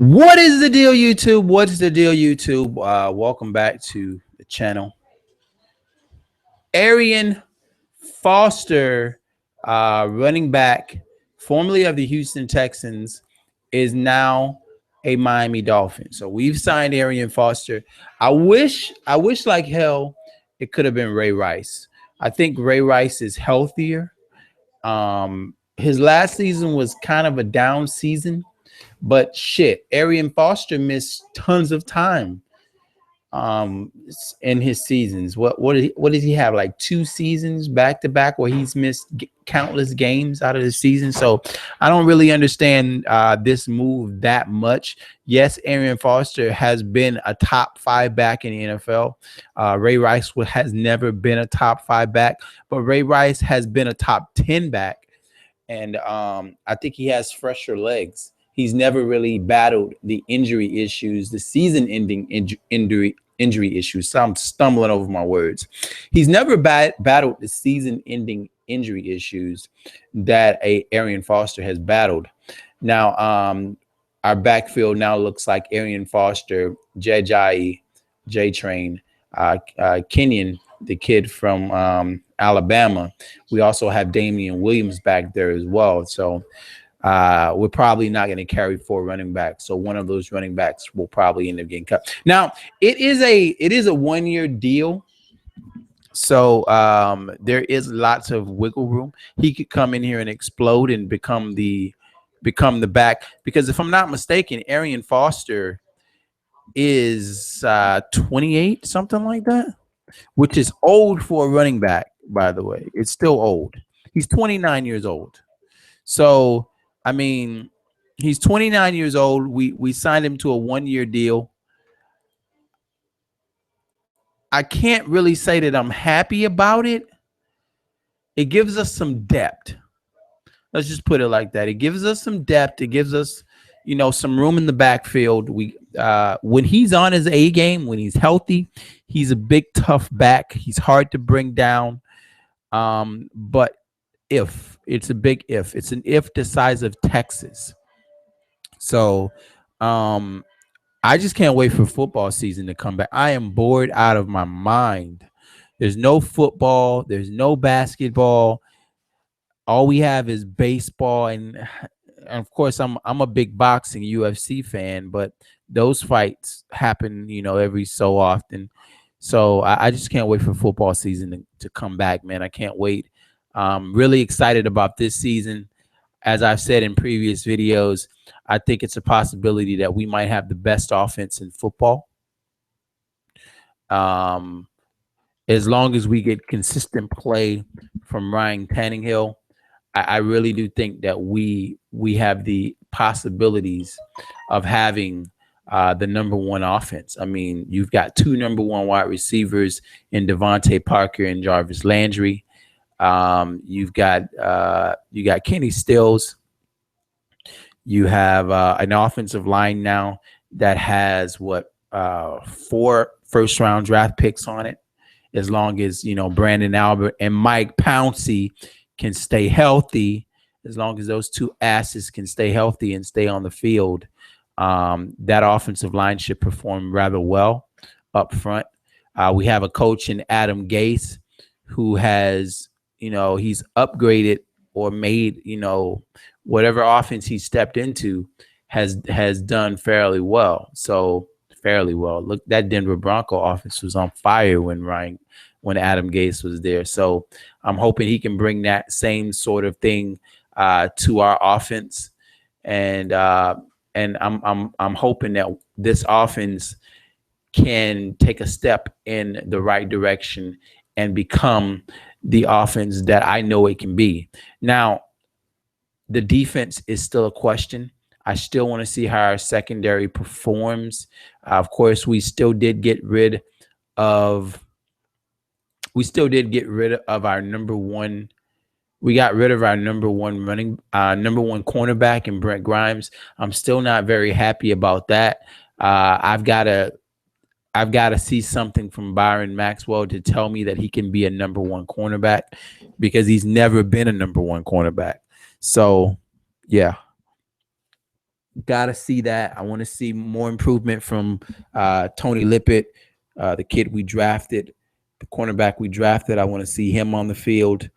What is the deal, YouTube? What's the deal, YouTube? Welcome back to the channel. Arian Foster, running back, formerly of the Houston Texans, is now a Miami Dolphin. So we've signed Arian Foster. I wish like hell it could have been Ray Rice. I think Ray Rice is healthier. His last season was kind of a down season, but shit, Arian Foster missed tons of time in his seasons. What did he have, like 2 seasons back to back where he's missed countless games out of the season? So I don't really understand this move that much. Yes, Arian Foster has been a top 5 back in the NFL. Ray Rice has never been a top 5 back, but Ray Rice has been a top 10 back, and I think he has fresher legs. He's never really battled the injury issues, the season-ending injury issues. So I'm stumbling over my words. He's never battled the season-ending injury issues that Arian Foster has battled. Now, our backfield now looks like Arian Foster, Jai, J-Train, Kenyon, the kid from Alabama. We also have Damian Williams back there as well. So we're probably not going to carry 4 running backs. So one of those running backs will probably end up getting cut. Now, it is a 1-year deal. So there is lots of wiggle room. He could come in here and explode and become the back, because if I'm not mistaken, Arian Foster is 28, something like that, which is old for a running back, by the way. It's still old. He's 29 years old. So, I mean, he's 29 years old. We signed him to a 1-year deal. I can't really say that I'm happy about it. It gives us some depth. Let's just put it like that. It gives us some depth. It gives us, some room in the backfield. When he's on his A game, when he's healthy, he's a big, tough back. He's hard to bring down. But it's a big if. It's an if the size of Texas. So I just can't wait for football season to come back. I am bored out of my mind. There's no football. There's no basketball. All we have is baseball, and of course, I'm a big boxing UFC fan, but those fights happen, every so often. So I just can't wait for football season to come back, man. I can't wait. Really excited about this season. As I've said in previous videos, I think it's a possibility that we might have the best offense in football. As long as we get consistent play from Ryan Tannehill, I really do think that we have the possibilities of having the #1 offense. I mean, you've got 2 #1 wide receivers in Devontae Parker and Jarvis Landry. You got Kenny Stills. You have an offensive line now that has 4 first-round draft picks on it. As long as Brandon Albert and Mike Pouncey can stay healthy, as long as those 2 asses can stay healthy and stay on the field, that offensive line should perform rather well up front. We have a coach in Adam Gase who has, he's upgraded or made, whatever offense he stepped into has done fairly well. So fairly well. Look, that Denver Bronco offense was on fire when Adam Gase was there. So I'm hoping he can bring that same sort of thing to our offense, and I'm hoping that this offense can take a step in the right direction and become the offense that I know it can be. Now, the defense is still a question. I still want to see how our secondary performs. Of course, we did get rid of our #1. We got rid of our #1 cornerback in Brent Grimes. I'm still not very happy about that. I've got to see something from Byron Maxwell to tell me that he can be a #1 cornerback, because he's never been a #1 cornerback. So, yeah. Gotta see that. I want to see more improvement from Tony Lippett, the kid we drafted, the cornerback we drafted. I want to see him on the field.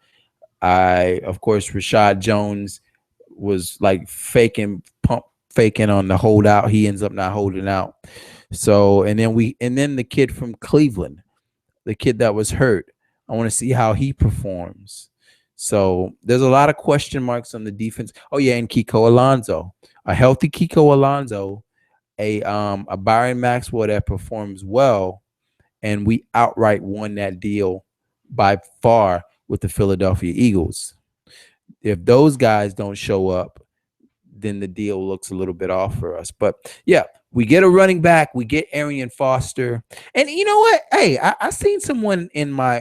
Of course, Rashad Jones was like faking on the holdout. He ends up not holding out. So, and then the kid from Cleveland, the kid that was hurt. I want to see how he performs. So there's a lot of question marks on the defense. Oh yeah, and Kiko Alonso, a healthy Kiko Alonso, a Byron Maxwell that performs well, and we outright won that deal by far with the Philadelphia Eagles. If those guys don't show up, then the deal looks a little bit off for us. But yeah, we get a running back, we get Arian Foster. And you know what? Hey, I seen someone in my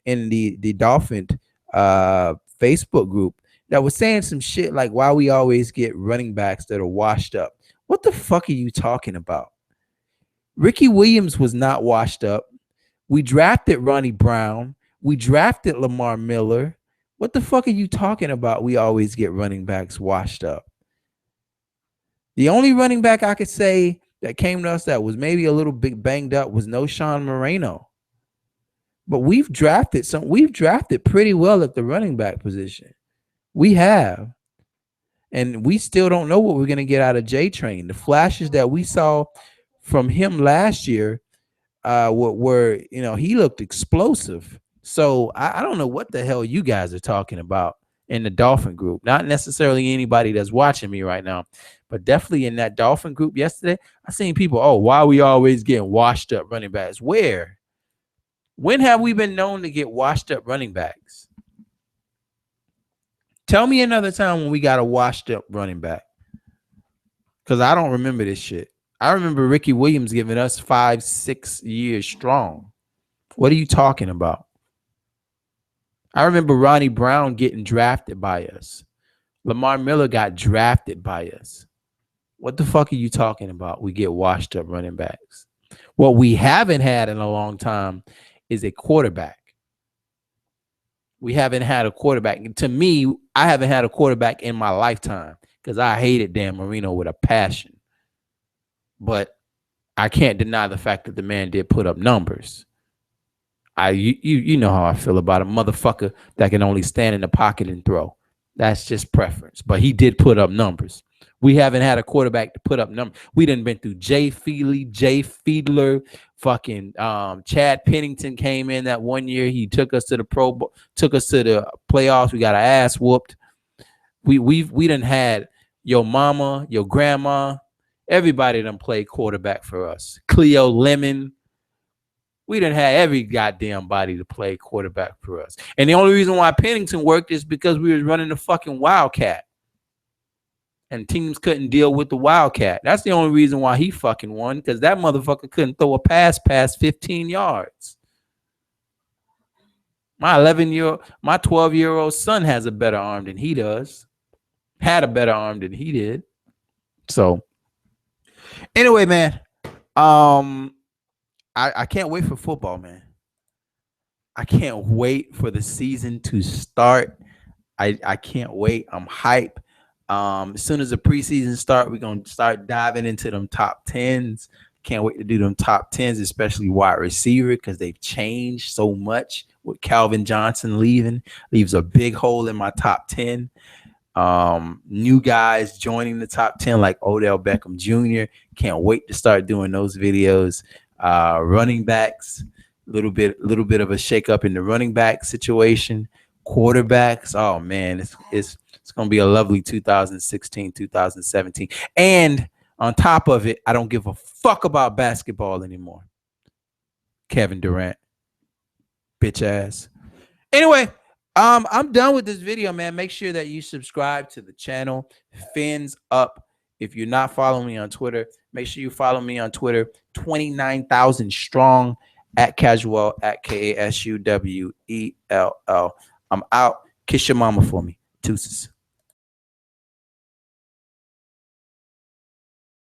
in the Dolphin Facebook group that was saying some shit like why we always get running backs that are washed up. What the fuck are you talking about? Ricky Williams was not washed up. We drafted Ronnie Brown. We drafted Lamar Miller. What the fuck are you talking about? We always get running backs washed up. The only running back I could say that came to us that was maybe a little bit banged up was no Sean Moreno. But we've drafted pretty well at the running back position. We have. And we still don't know what we're going to get out of J-Train. The flashes that we saw from him last year were he looked explosive. So I don't know what the hell you guys are talking about in the Dolphin group. Not necessarily anybody that's watching me right now, but definitely in that Dolphin group yesterday, I seen people, why are we always getting washed up running backs? Where? When have we been known to get washed up running backs? Tell me another time when we got a washed up running back. Because I don't remember this shit. I remember Ricky Williams giving us 5-6 years strong. What are you talking about? I remember Ronnie Brown getting drafted by us. Lamar Miller got drafted by us. What the fuck are you talking about? We get washed up running backs. What we haven't had in a long time is a quarterback. We haven't had a quarterback. To me, I haven't had a quarterback in my lifetime because I hated Dan Marino with a passion. But I can't deny the fact that the man did put up numbers. You know how I feel about a motherfucker that can only stand in the pocket and throw. That's just preference. But he did put up numbers. We haven't had a quarterback to put up numbers. We done been through Jay Feely, Jay Fiedler, fucking Chad Pennington came in that one year. He took us to the Pro Bowl, took us to the playoffs. We got our ass whooped. We done had your mama, your grandma, everybody done played quarterback for us. Cleo Lemon. We done had every goddamn body to play quarterback for us. And the only reason why Pennington worked is because we was running the fucking Wildcat. And teams couldn't deal with the Wildcat. That's the only reason why he fucking won, because that motherfucker couldn't throw a pass past 15 yards. My 12-year-old son has a better arm than he does. Had a better arm than he did. So, anyway, man, I can't wait for football, man. I can't wait for the season to start. I can't wait. I'm hype. As soon as the preseason start, we're going to start diving into them top 10s. Can't wait to do them top 10s, especially wide receiver, because they've changed so much with Calvin Johnson leaves a big hole in my top 10. New guys joining the top 10 like Odell Beckham Jr. Can't wait to start doing those videos. Running backs, little bit of a shakeup in the running back situation. Quarterbacks, oh man, it's going to be a lovely 2016, 2017. And on top of it, I don't give a fuck about basketball anymore. Kevin Durant, bitch ass. Anyway, I'm done with this video, man. Make sure that you subscribe to the channel. Fins up. If you're not following me on Twitter, make sure you follow me on Twitter. 29,000 strong at Casual at KASUWELL. I'm out. Kiss your mama for me. Deuces.